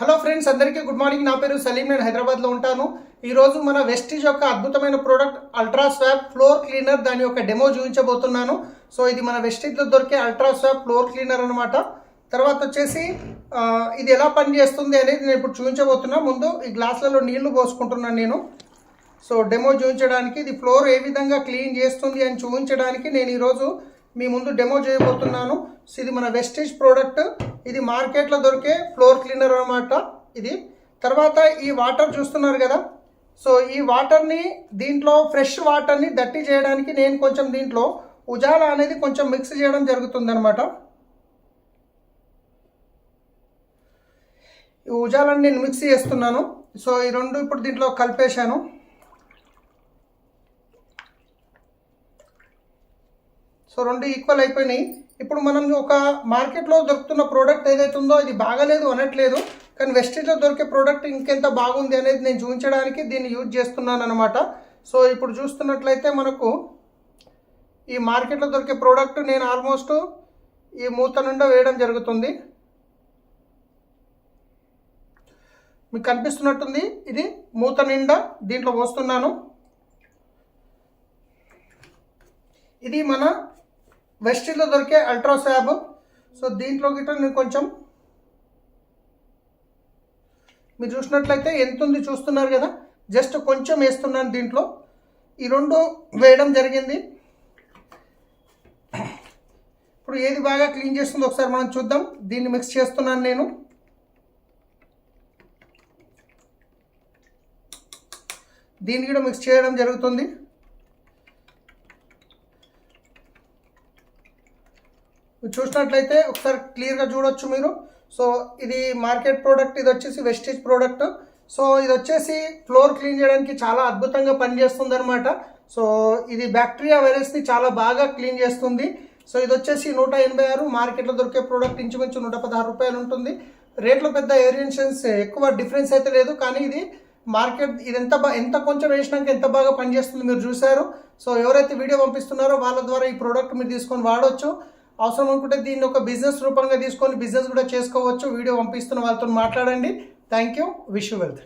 Hello friends, అందరికీ good morning. నా పేరు సలీం, నేను హైదరాబాద్లో ఉంటాను. ఈరోజు మన వెస్టీజ్ యొక్క అద్భుతమైన product ultra swap floor cleaner, దాని యొక్క డెమో చూపించబోతున్నాను. సో ఇది మన వెస్టీజ్లో దొరికే అల్ట్రా స్వాప్ ఫ్లోర్ క్లీనర్ అనమాట. తర్వాత వచ్చేసి ఇది ఎలా పనిచేస్తుంది అనేది నేను ఇప్పుడు చూపించబోతున్నా. ముందు ఈ గ్లాసులలో నీళ్లు పోసుకుంటున్నాను నేను. సో డెమో చూపించడానికి, ఇది ఫ్లోర్ ఏ విధంగా క్లీన్ చేస్తుంది అని చూపించడానికి నేను ఈరోజు మీ ముందు డెమో చేయబోతున్నాను. సో ఇది మన వెస్టీజ్ ప్రోడక్ట్. ఇది మార్కెట్లో దొరికే ఫ్లోర్ క్లీనర్ అనమాట ఇది. తర్వాత ఈ వాటర్ చూస్తున్నారు కదా, సో ఈ వాటర్ని దీంట్లో ఫ్రెష్ వాటర్ని దట్టి చేయడానికి నేను కొంచెం దీంట్లో ఉజాలా అనేది కొంచెం మిక్స్ చేయడం జరుగుతుంది అనమాట. ఈ ఉజాలని నేను మిక్స్ చేస్తున్నాను. సో ఈ రెండు ఇప్పుడు దీంట్లో కలిపేశాను. సో రెండు ఈక్వల్ అయిపోయినాయి. ఇప్పుడు మనం ఒక మార్కెట్లో దొరుకుతున్న ప్రోడక్ట్ ఏదైతే ఉందో ఇది బాగాలేదు అనట్లేదు, కానీ వెస్టీజ్లో దొరికే ప్రోడక్ట్ ఇంకెంత బాగుంది అనేది నేను చూపించడానికి దీన్ని యూజ్ చేస్తున్నాను అనమాట. సో ఇప్పుడు చూస్తున్నట్లయితే మనకు ఈ మార్కెట్లో దొరికే ప్రోడక్ట్ నేను ఆల్మోస్ట్ ఈ మూత నిండా వేయడం జరుగుతుంది. మీకు కనిపిస్తున్నట్టుంది, ఇది మూత నిండా దీంట్లో పోస్తున్నాను. ఇది మన వెస్టీజ్లో దొరికే అల్ట్రా స్వాబ్. సో దీంట్లో గిట్ట నేను కొంచెం, మీరు చూసినట్లయితే ఎంత ఉంది చూస్తున్నారు కదా, జస్ట్ కొంచెం వేస్తున్నాను దీంట్లో. ఈ రెండు వేయడం జరిగింది. ఇప్పుడు ఏది బాగా క్లీన్ చేస్తుందో ఒకసారి మనం చూద్దాం. దీన్ని మిక్స్ చేస్తున్నాను నేను. దీన్ని కూడా మిక్స్ చేయడం జరుగుతుంది. చూసినట్లయితే ఒకసారి క్లియర్గా చూడొచ్చు మీరు. సో ఇది మార్కెట్ ప్రోడక్ట్, ఇది వచ్చేసి వెస్టీజ్ ప్రోడక్ట్. సో ఇది వచ్చేసి ఫ్లోర్ క్లీన్ చేయడానికి చాలా అద్భుతంగా పనిచేస్తుంది అనమాట. సో ఇది బ్యాక్టీరియా వైరస్ని చాలా బాగా క్లీన్ చేస్తుంది. సో ఇది వచ్చేసి 186, మార్కెట్లో దొరికే ప్రోడక్ట్ ఇంచుమించు 116 రూపాయలు ఉంటుంది. రేట్లో పెద్ద వేరియేషన్స్ ఎక్కువ డిఫరెన్స్ అయితే లేదు, కానీ ఇది మార్కెట్ ఇది ఎంత కొంచెం వేసినాక ఎంత బాగా పనిచేస్తుంది మీరు చూసారు. సో ఎవరైతే వీడియో పంపిస్తున్నారో వాళ్ళ ద్వారా ఈ ప్రోడక్ట్ మీరు తీసుకొని వాడవచ్చు. అవసరం అనుకుంటే దీన్ని ఒక బిజినెస్ రూపంగా తీసుకొని బిజినెస్ కూడా చేసుకోవచ్చు. వీడియో పంపిస్తున్న వాళ్ళతో మాట్లాడండి. Thank you. Wish you wealth.